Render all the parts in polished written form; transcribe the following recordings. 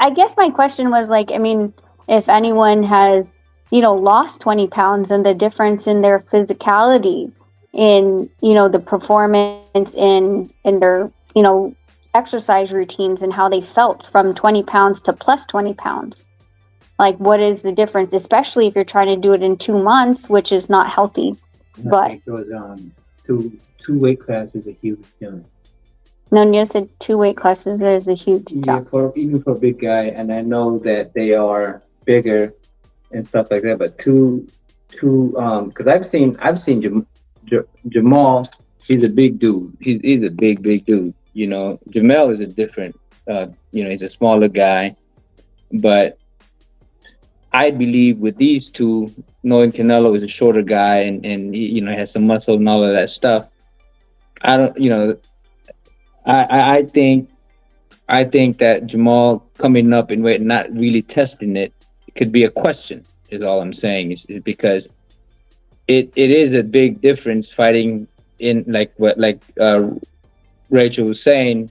I guess my question was like, I mean, if anyone has, lost 20 pounds and the difference in their physicality, in, the performance in their, exercise routines and how they felt from 20 pounds to plus 20 pounds. Like, what is the difference, especially if you're trying to do it in 2 months, which is not healthy. But I think those two weight classes a huge jump. No, you said 2 weight classes is a huge jump. Even for a big guy, and I know that they are bigger and stuff like that. But because I've seen Jamal. He's a big dude. He's a big dude. Jamel is a different. He's a smaller guy, but I believe with these two, knowing Canelo is a shorter guy and he, has some muscle and all of that stuff. I think that Jamal coming up in weight and not really testing it could be a question. Is all I'm saying is because it is a big difference fighting in Rachel was saying.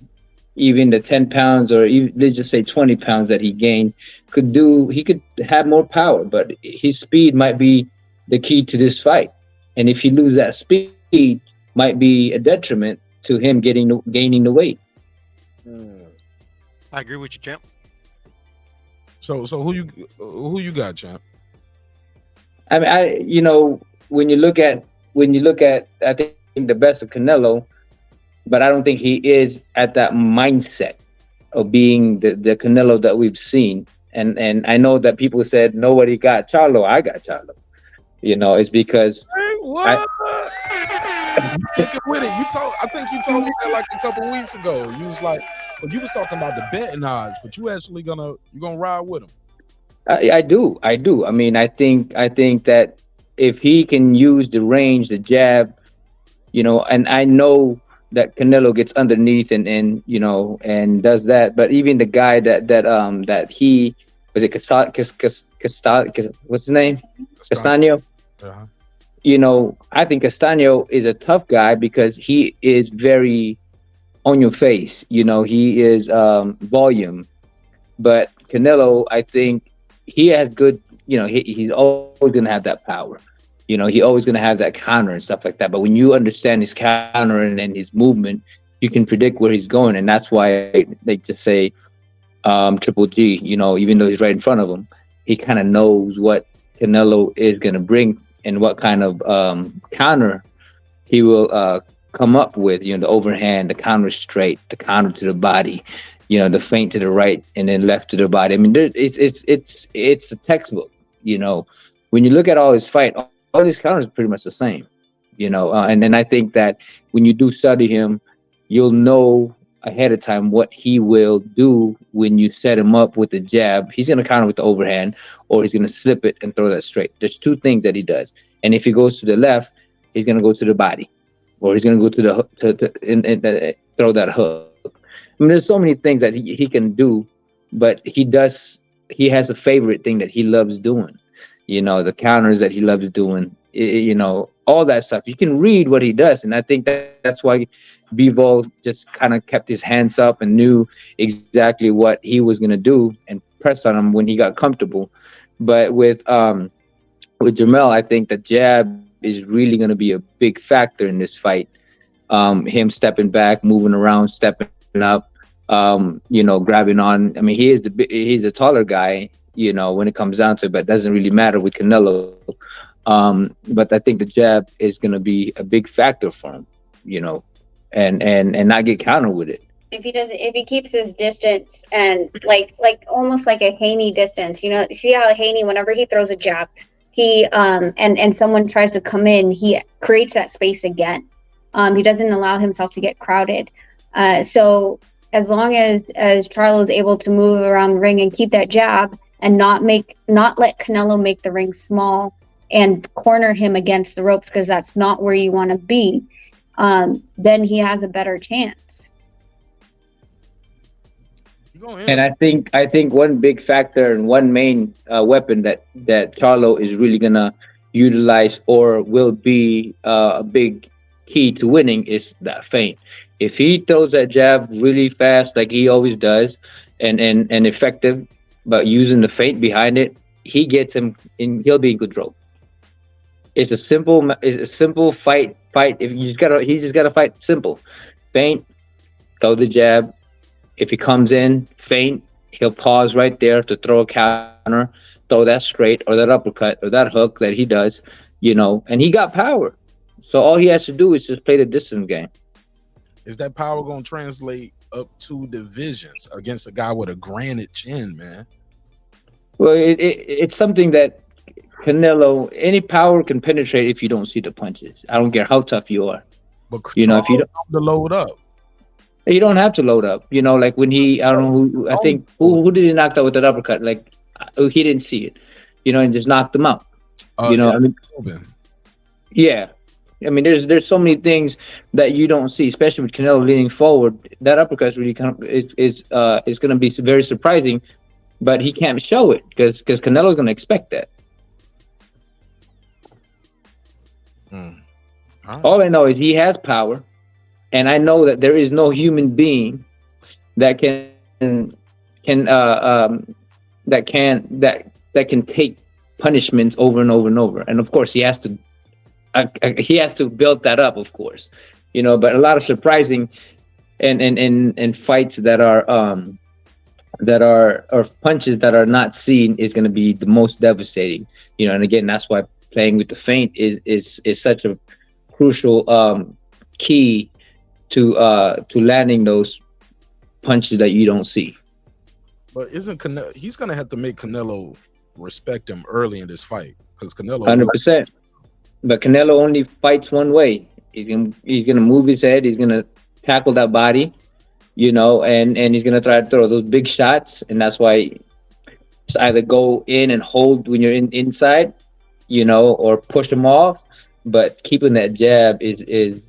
Even the 10 pounds or even, let's just say 20 pounds that he gained he could have more power, but his speed might be the key to this fight. And if he loses that speed, might be a detriment to him gaining the weight. I agree with you, champ. So who you got, champ? I mean, when you look at, I think the best of Canelo, but I don't think he is at that mindset of being the Canelo that we've seen. And I know that people said nobody got Charlo. I got Charlo. It's because what? With it. I think you told me that like a couple weeks ago. You was like, well, you was talking about the betting odds, but you actually gonna ride with him. I do. I mean, I think that if he can use the range, the jab, and I know that Canelo gets underneath and does that. But even the guy that he was it what's his name? Castaño. Uh-huh. I think Castaño is a tough guy because he is very on your face. He is volume. But Canelo, I think he has good. He's always gonna have that power. He always going to have that counter and stuff like that. But when you understand his counter and his movement, you can predict where he's going. And that's why they just say Triple G, even though he's right in front of him, he kind of knows what Canelo is going to bring and what kind of counter he will come up with. The overhand, the counter straight, the counter to the body, the feint to the right and then left to the body. I mean, it's a textbook, when you look at all his fight, all these counters are pretty much the same, and then I think that when you do study him, you'll know ahead of time what he will do when you set him up with the jab. He's going to counter with the overhand, or he's going to slip it and throw that straight. There's two things that he does. And if he goes to the left, he's going to go to the body, or he's going to go to the throw that hook. I mean, there's so many things that he can do, but he has a favorite thing that he loves doing. The counters that he loves doing, all that stuff. You can read what he does. And I think that's why Bivol just kind of kept his hands up and knew exactly what he was going to do and pressed on him when he got comfortable. But with Jamel, I think the jab is really going to be a big factor in this fight. Him stepping back, moving around, stepping up, grabbing on. I mean, he's a taller guy, when it comes down to it, but it doesn't really matter with Canelo. But I think the jab is going to be a big factor for him, and not get countered with it. If he keeps his distance and like almost like a Haney distance, see how Haney, whenever he throws a jab, he and someone tries to come in, he creates that space again. He doesn't allow himself to get crowded. So as long as Charlo is able to move around the ring and keep that jab and not let Canelo make the ring small and corner him against the ropes, because that's not where you want to be, then he has a better chance. And I think one big factor and one main weapon that Charlo is really gonna utilize or will be a big key to winning is that feint. If he throws that jab really fast like he always does, and effective, but using the feint behind it, he gets him in. He'll be in control. It's a simple fight. If he's just gotta fight simple. Feint, throw the jab. If he comes in, feint, he'll pause right there to throw a counter, throw that straight or that uppercut or that hook that he does, and he got power. So all he has to do is just play the distance game. Is that power going to translate up to divisions against a guy with a granite chin, man? Well, it's something that Canelo, any power can penetrate if you don't see the punches. I don't care how tough you are. But if you don't to load up. You don't have to load up. Like when he, I don't know who, I think, who did he knock out with that uppercut? Like, he didn't see it, and just knocked him out. Yeah. I mean, there's so many things that you don't see, especially with Canelo leaning forward. That uppercut really is going to be very surprising, but he can't show it because Canelo's going to expect that. All I know is he has power, and I know that there is no human being that can take punishments over and over and over. And of course, he has to build that up, of course, But a lot of surprising and fights that are or punches that are not seen is going to be the most devastating, And again, that's why playing with the feint is such a crucial key to landing those punches that you don't see. But isn't Canelo? He's going to have to make Canelo respect him early in this fight because Canelo 100%. But Canelo only fights one way. He's gonna move his head. He's gonna tackle that body, and he's gonna try to throw those big shots. And that's why it's either go in and hold when you're inside, or push them off. But keeping that jab is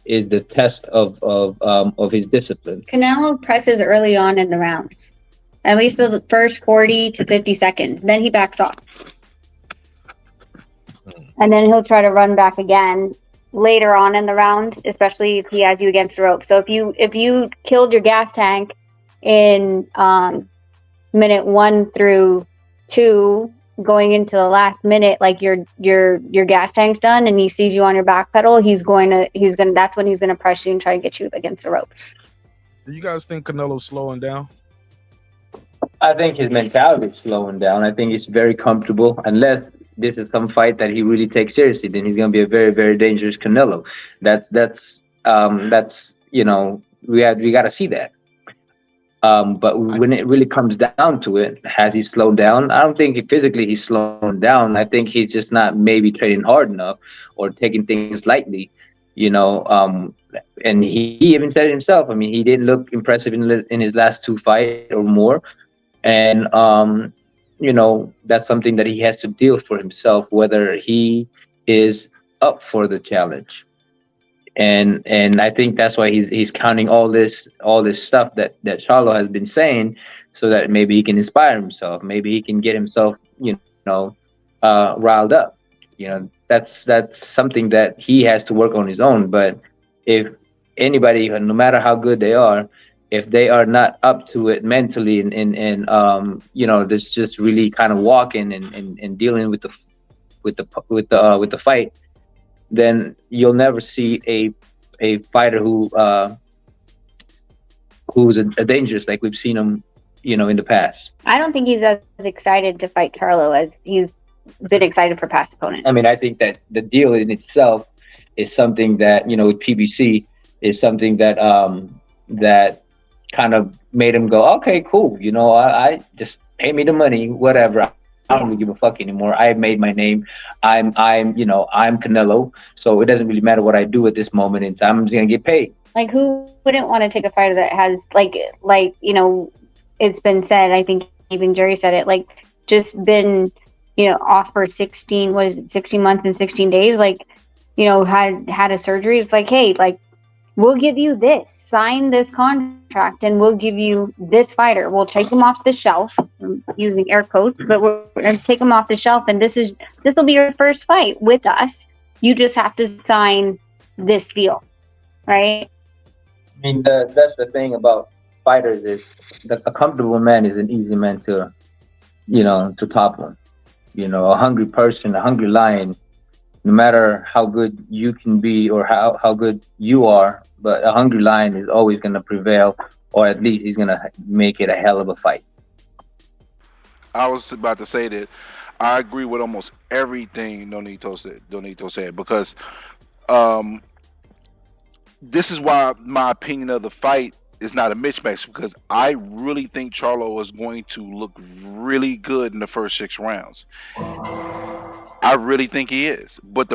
the test of his discipline. Canelo presses early on in the rounds, at least the first 40 to 50 seconds. Then he backs off. And then he'll try to run back again later on in the round, especially if he has you against the rope. So if you killed your gas tank in minute 1 through 2, going into the last minute, like your gas tank's done, and he sees you on your back pedal, that's when he's gonna press you and try to get you against the ropes. Do you guys think Canelo's slowing down? I think his mentality is slowing down. I think he's very comfortable, unless this is some fight that he really takes seriously, then he's going to be a very, very dangerous Canelo. That's we got to see that. But when it really comes down to it, has he slowed down? I don't think physically he's slowing down. I think he's just not maybe training hard enough or taking things lightly, and he even said it himself. I mean, he didn't look impressive in his last 2 fights or more. And, that's something that he has to deal for himself, whether he is up for the challenge. And I think that's why he's counting all this stuff that Charlo has been saying, so that maybe he can inspire himself. Maybe he can get himself, riled up. That's something that he has to work on his own. But if anybody, no matter how good they are, if they are not up to it mentally and this just really kind of walking and dealing with the fight, then you'll never see a fighter who's a dangerous, like we've seen him, in the past. I don't think he's as excited to fight Charlo as he's been excited for past opponents. I mean, I think that the deal in itself is something that, with PBC is something that that kind of made him go, okay, cool. I just pay me the money, whatever. I don't really give a fuck anymore. I made my name. I'm Canelo. So it doesn't really matter what I do at this moment in time. I'm just gonna get paid. Like, who wouldn't want to take a fighter that has it's been said, I think even Jerry said it, like, just been, off for 16 months and 16 days, had a surgery. It's like, hey, we'll give you this. Sign this contract and we'll give you this fighter. We'll take him off the shelf, I'm using air quotes, but we're going to take him off the shelf, and this will be your first fight with us. You just have to sign this deal, right? I mean, that's the thing about fighters is that a comfortable man is an easy man to, to topple. A hungry person, a hungry lion, no matter how good you can be or how good you are, but a hungry lion is always going to prevail, or at least he's going to make it a hell of a fight. I was about to say that I agree with almost everything Nonito said because um, this is why my opinion of the fight is not a mismatch, because I really think Charlo is going to look really good in the first 6 rounds. I really think he is. But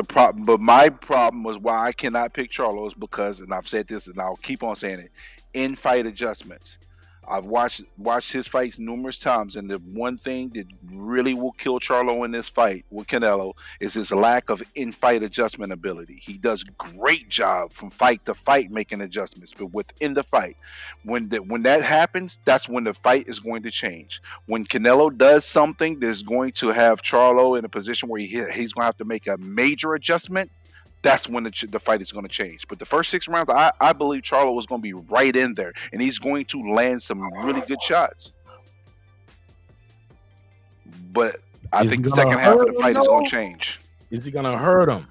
my problem was why I cannot pick Charlo is because, and I've said this and I'll keep on saying it, in fight adjustments. I've watched his fights numerous times, and the one thing that really will kill Charlo in this fight with Canelo is his lack of in-fight adjustment ability. He does great job from fight to fight making adjustments, but within the fight, when that happens, that's when the fight is going to change. When Canelo does something that's going to have Charlo in a position where he's going to have to make a major adjustment, that's when the fight is going to change. But the first 6 rounds, I believe Charlo is going to be right in there, and he's going to land some really good shots. But I think the second half of the fight is going to change. Is he going to hurt him?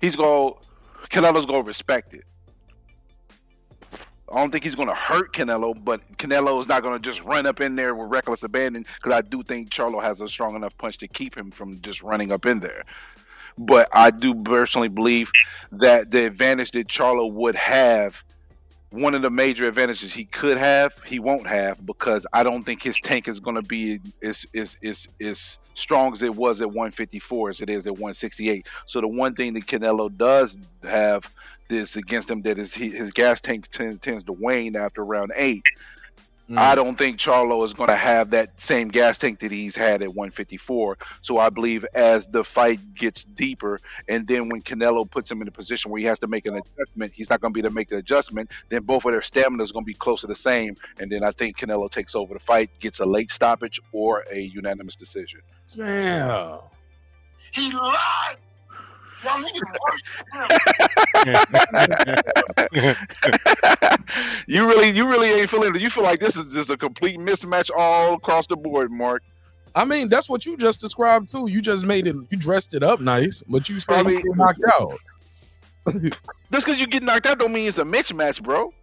Canelo's going to respect it. I don't think he's going to hurt Canelo, but Canelo is not going to just run up in there with reckless abandon, because I do think Charlo has a strong enough punch to keep him from just running up in there. But I do personally believe that the advantage that Charlo would have, one of the major advantages he could have, he won't have, because I don't think his tank is going to be as strong as it was at 154 as it is at 168. So the one thing that Canelo does have this against him, that is his gas tank tends to wane after round 8. I don't think Charlo is going to have that same gas tank that he's had at 154. So I believe as the fight gets deeper, and then when Canelo puts him in a position where he has to make an adjustment, he's not going to be able to make the adjustment. Then both of their stamina is going to be close to the same. And then I think Canelo takes over the fight, gets a late stoppage or a unanimous decision. Damn. He lied. Y'all niggas You really ain't feeling it. You feel like this is just a complete mismatch all across the board, Mark. I mean, that's what you just described too. You just made it. You dressed it up nice, but you said you get knocked out. Just because you get knocked out don't mean it's a mismatch, bro.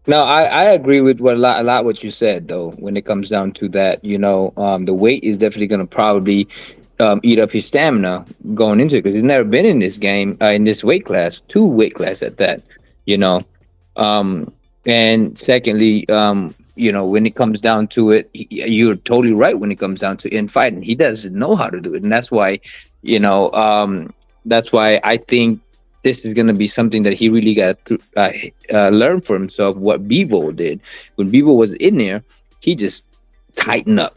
No, I agree with a lot what you said though. When it comes down to that, the weight is definitely going to probably eat up his stamina going into it, because he's never been in this game, in this weight class, 2 weight class at that, and secondly, when it comes down to it, you're totally right. When it comes down to in fighting, he doesn't know how to do it, and that's why I think this is going to be something that he really got to learn for himself. What Bivol did when Bivol was in there, he just tightened up,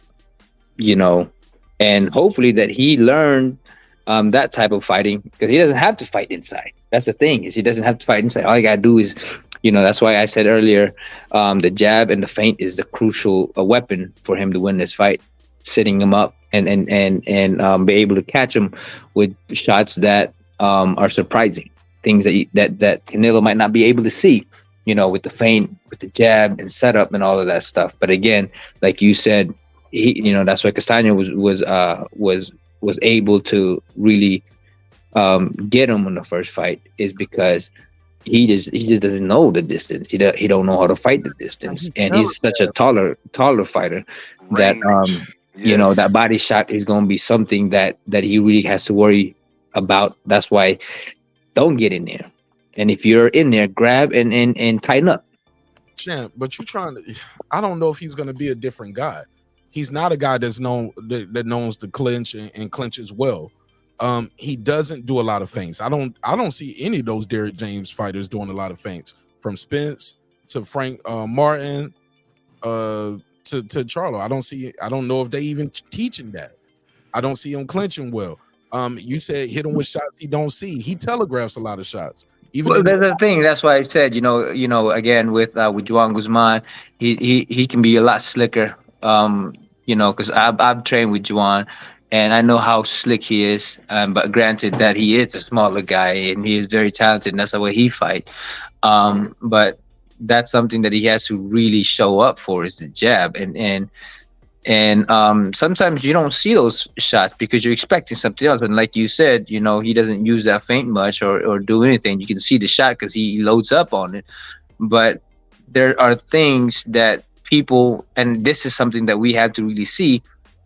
and hopefully that he learned that type of fighting, because he doesn't have to fight inside. That's the thing, is he doesn't have to fight inside. All you gotta do is, that's why I said earlier, the jab and the feint is the crucial weapon for him to win this fight. Sitting him up and be able to catch him with shots that are surprising, things that Canelo might not be able to see, with the feint, with the jab and setup and all of that stuff. But again, like you said, he, that's why Castaño was able to really get him in the first fight, is because he just doesn't know the distance. He don't know how to fight the distance, and he's such a taller fighter that that body shot is going to be something that he really has to worry about. That's why don't get in there, and if you're in there, grab and tighten up. Champ, but you're trying to. I don't know if he's going to be a different guy. He's not a guy that's that knows to clinch and clinches well. He doesn't do a lot of feints. I don't see any of those Derrick James fighters doing a lot of feints, from Spence to Frank Martin to Charlo. I don't know if they even teaching that. I don't see him clinching well. You said hit him with shots he don't see. He telegraphs a lot of shots. That's the thing. That's why I said, again with Juan Guzman, he can be a lot slicker. Because I've trained with Juan, and I know how slick he is. But granted that he is a smaller guy, and he is very talented, and that's the way he fight. But that's something that he has to really show up for, is the jab. And sometimes you don't see those shots because you're expecting something else. And like you said, you know, he doesn't use that feint much or do anything. You can see the shot because he loads up on it. But there are things that people, and this is something that we have to really see,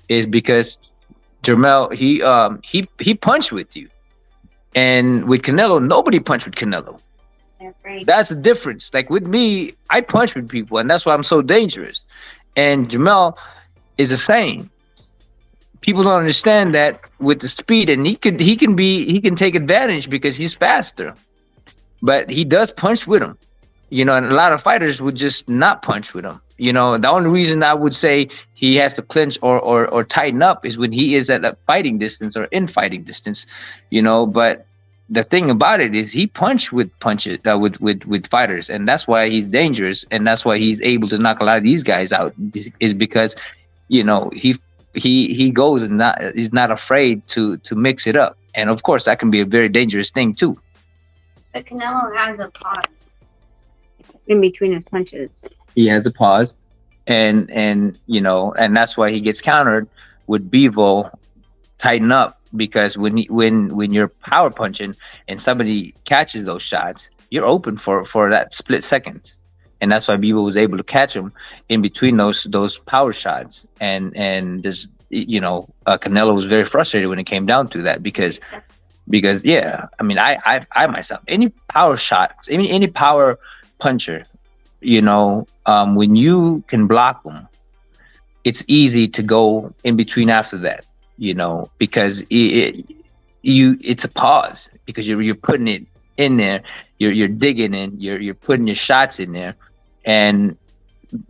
is because Jermell, he punched with you. And with Canelo, nobody punched with Canelo. Right. That's the difference. Like with me, I punch with people, and that's why I'm so dangerous. And Jermell is the same. People don't understand that with the speed, and he can take advantage because he's faster. But he does punch with him, you know. And a lot of fighters would just not punch with him. You know, the only reason I would say he has to clinch or tighten up is when he is at a fighting distance or in fighting distance, you know. But the thing about it is he punched with punches with fighters, and that's why he's dangerous, and that's why he's able to knock a lot of these guys out, is because, you know, he goes and he's not afraid to mix it up. And of course that can be a very dangerous thing too. But Canelo has a pause in between his punches. He has a pause, and you know, and that's why he gets countered with Bivol, tighten up. Because when you're power punching and somebody catches those shots, you're open for that split second, and that's why Bivol was able to catch him in between those power shots. And this, you know, Canelo was very frustrated when it came down to that because yeah, I mean, I myself, any power shots, any power puncher, you know, when you can block them, it's easy to go in between after that. You know, because it's a pause, because you're putting it in there, you're digging in, you're putting your shots in there, and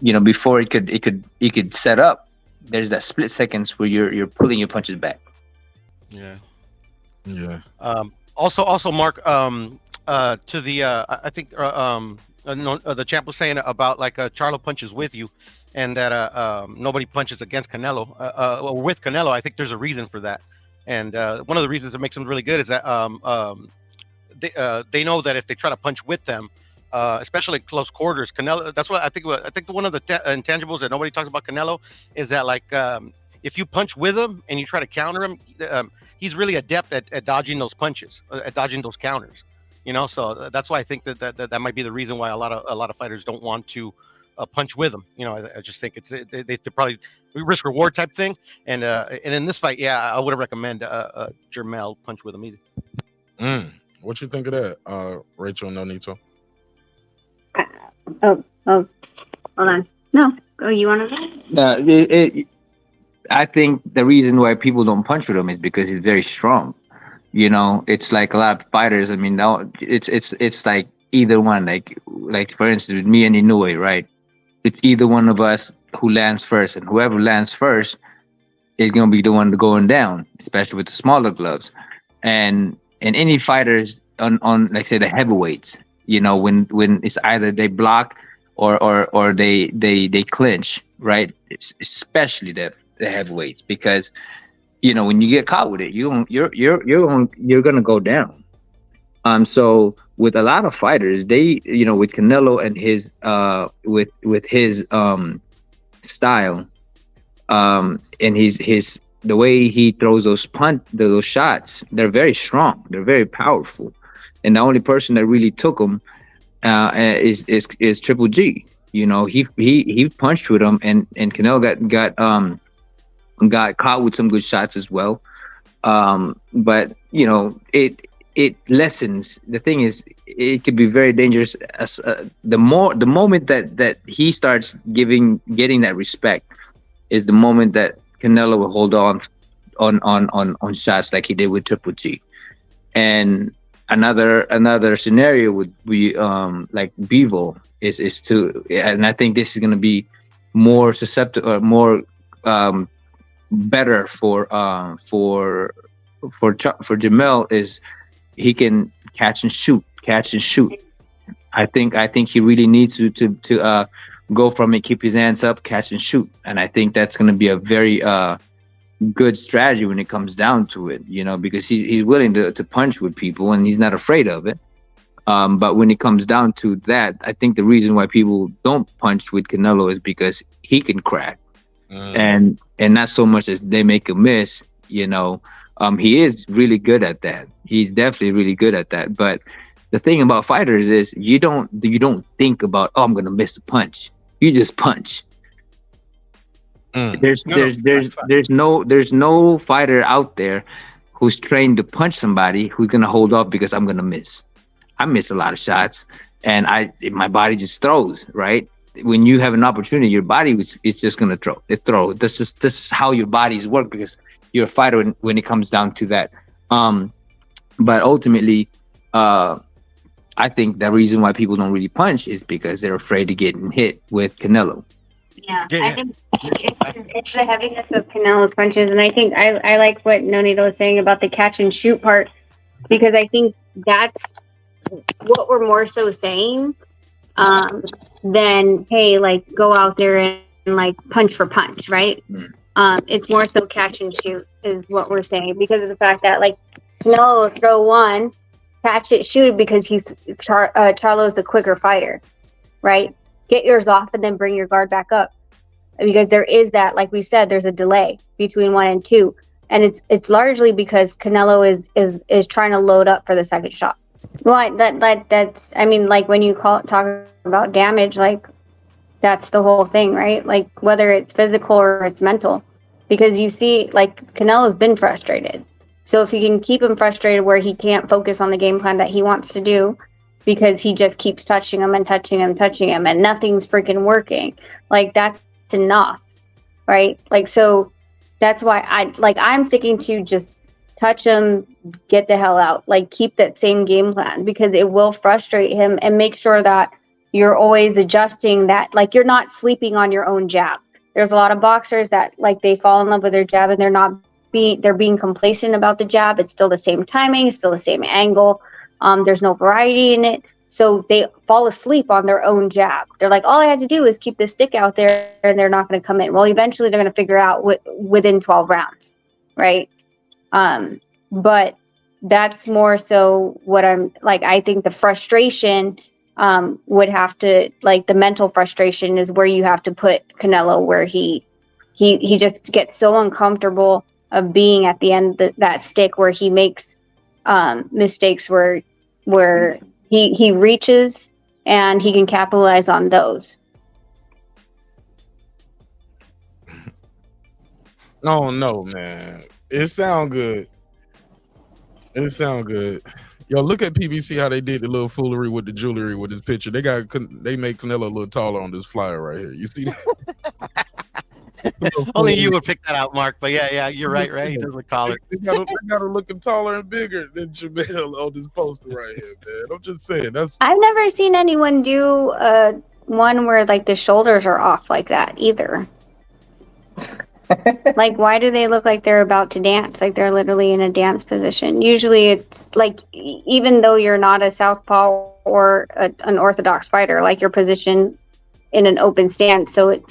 you know, before it could set up, there's that split seconds where you're pulling your punches back. Yeah. Also, Mark, to the I think the champ was saying about like Charlo punches with you, and that nobody punches against Canelo or with Canelo. I think there's a reason for that, and one of the reasons that makes them really good is that they know that if they try to punch with them, especially close quarters, Canelo. That's what I think. One of the intangibles that nobody talks about Canelo is that, like, if you punch with him and you try to counter him, he's really adept at dodging those punches, at dodging those counters. You know, so that's why I think that might be the reason why a lot of fighters don't want to punch with him. You know, I just think it's they probably risk reward type thing. And in this fight, yeah, I wouldn't recommend Jermell punch with him either. What you think of that, Rachel Nonito? Hold on. No, you want to? I think the reason why people don't punch with him is because he's very strong. You know, it's like a lot of fighters. I mean, now it's like either one. Like for instance, with me and Inoue, right? It's either one of us who lands first, and whoever lands first is gonna be the one going down, especially with the smaller gloves. And any fighters on like say the heavyweights, you know, when it's either they block or they clinch, right? It's especially the heavyweights, because you know, when you get caught with it, you're gonna go down. So with a lot of fighters, they, you know, with Canelo and his with his style, and his the way he throws those shots, they're very strong, they're very powerful, and the only person that really took them is Triple G. You know, he punched with him, and Canelo got caught with some good shots as well. But you know, it lessens. The thing is, it could be very dangerous. The moment that he starts getting that respect is the moment that Canelo will hold on shots like he did with Triple G. And another scenario would be like Bivol is to, and I think this is going to be more susceptible or more better for Jermell, is he can catch and shoot. I think he really needs to go from it, keep his hands up, catch and shoot, and I think that's going to be a very good strategy when it comes down to it, you know, because he's willing to punch with people and he's not afraid of it. But when it comes down to that, I think the reason why people don't punch with Canelo is because he can crack, and not so much as they make a miss. He is really good at that. He's definitely really good at that. But the thing about fighters is you don't think about, oh, I'm gonna miss a punch. You just punch. There's no fighter out there who's trained to punch somebody who's gonna hold off because I'm gonna miss. I miss a lot of shots, and my body just throws, right? When you have an opportunity, your body is just gonna throw. This is how your bodies work because you're a fighter when it comes down to that. But ultimately, I think the reason why people don't really punch is because they're afraid of getting hit with Canelo. Yeah. I think it's the heaviness of Canelo's punches, and I think I like what Nonito was saying about the catch and shoot part, because I think that's what we're more so saying than, hey, like, go out there and like punch for punch, right? It's more so catch and shoot is what we're saying, because of the fact that, like, Canelo will throw one, catch it, shoot it, because Charlo's the quicker fighter, right? Get yours off and then bring your guard back up, because there is that, like we said, there's a delay between 1 and 2, and it's largely because Canelo is trying to load up for the second shot. Well, that's, I mean, like, when you talk about damage, like, that's the whole thing, right? Like, whether it's physical or it's mental, because you see, like, Canelo's been frustrated. So if you can keep him frustrated where he can't focus on the game plan that he wants to do, because he just keeps touching him and touching him, and nothing's freaking working, like, that's enough, right? Like, so that's why I'm sticking to just touch him, get the hell out, like, keep that same game plan, because it will frustrate him, and make sure that you're always adjusting that, like, you're not sleeping on your own jab. There's a lot of boxers that, like, they fall in love with their jab and they're being complacent about the jab. It's still the same timing, still the same angle. There's no variety in it. So they fall asleep on their own jab. They're like, all I had to do is keep the stick out there and they're not going to come in. Well, eventually they're going to figure out within 12 rounds, right? But that's more so what I'm like. I think the frustration would have to, like, the mental frustration is where you have to put Canelo, where he just gets so uncomfortable of being at the end of that stick, where he makes mistakes where he reaches and he can capitalize on those. Oh no, man. It sound good. Yo, look at PBC how they did the little foolery with the jewelry with his picture. They made Canelo a little taller on this flyer right here. You see that? Only you would pick that out, Mark. But yeah, you're right. He does look taller. They got him looking taller and bigger than Jamel on this poster right here, man. I'm just saying, I've never seen anyone do one where, like, the shoulders are off like that either. Like, why do they look like they're about to dance? Like, they're literally in a dance position. Usually it's like, even though you're not a southpaw or an orthodox fighter, like, you're positioned in an open stance. So right.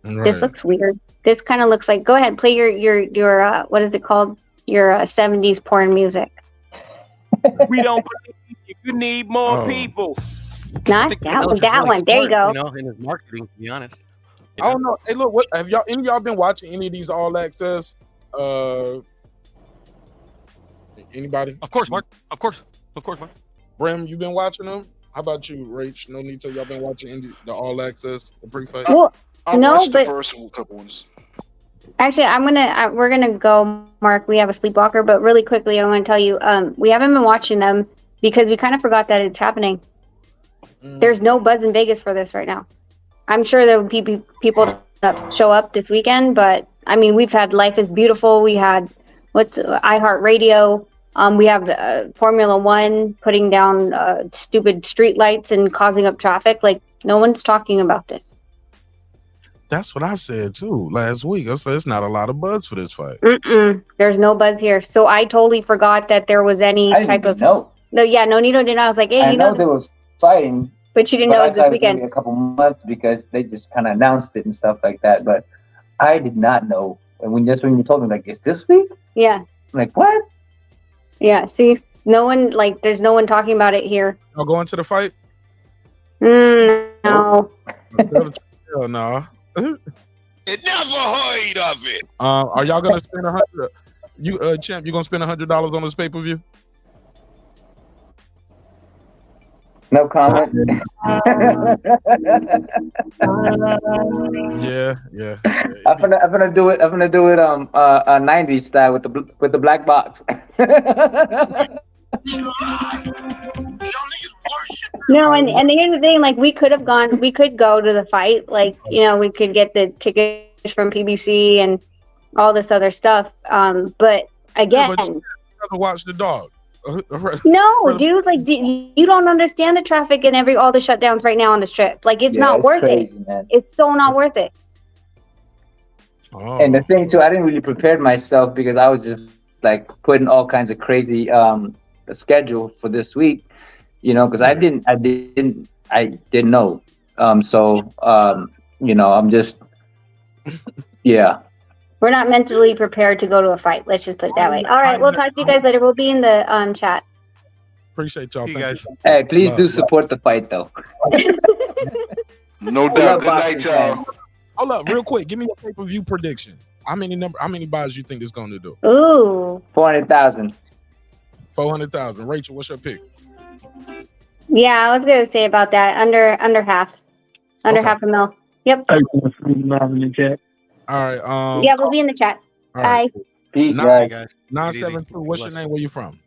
This looks weird. This kind of looks like, go ahead, play your what is it called? Your 70s porn music. We don't believe you need more people. Not that one. There you go. In his marketing, to be honest. I don't know. Hey, look, what have any of y'all been watching any of these all access? Anybody? Of course, Mark. Of course, Mark. Bram, you been watching them? How about you, Rach? Nonito, y'all been watching the all access, the pre-fight? I watched the first couple ones. Actually, we're gonna go, Mark. We have a sleepwalker, but really quickly, I want to tell you, we haven't been watching them because we kind of forgot that it's happening. There's no buzz in Vegas for this right now. I'm sure there will be people that show up this weekend, but I mean, we've had Life is Beautiful. We had iHeartRadio. We have Formula One putting down stupid street lights and causing up traffic. Like, no one's talking about this. That's what I said too last week. I said it's not a lot of buzz for this fight. There's no buzz here. So I totally forgot that there was any type of. No, Nonito didn't. I was like, hey, I know they was fighting. But you didn't know it was this weekend. A couple months because they just kind of announced it and stuff like that. But I did not know. And when you told me, like, it's this week? Yeah. I'm like, what? Yeah. See, No one like. There's no one talking about it here. Y'all going to the fight? No. Hell no. It never heard of it. Are y'all gonna spend $100? You champ, you gonna spend $100 on this pay-per-view? No comment. Yeah. I'm gonna do it. 90s style with the black box. No, and here's the thing, like we could go to the fight, like, you know, we could get the tickets from PBC and all this other stuff. But again, Yeah, but you rather watch the dog. no, dude, like you don't understand the traffic and all the shutdowns right now on the strip. Like it's not worth crazy, it. Man. It's so not worth it. Oh. And the thing too, I didn't really prepare myself because I was just like putting all kinds of crazy schedule for this week, you know, because I didn't know. You know, I'm just yeah. We're not mentally prepared to go to a fight. Let's just put it that way. All right, we'll talk to you guys later. We'll be in the chat. Appreciate y'all. See you Thank guys. you. Hey, please do support the fight though. No doubt. Good night, y'all. Hold up, real quick. Give me a pay-per-view prediction. How many buys you think it's gonna do? Ooh. 400,000. 400,000. Rachel, what's your pick? Yeah, I was gonna say about that. Under half. Under Okay. half a mil. Yep. All right. Yeah, we'll be in the chat. All right. Bye. Peace, Nah, guys. 972. What's your name? Where you from?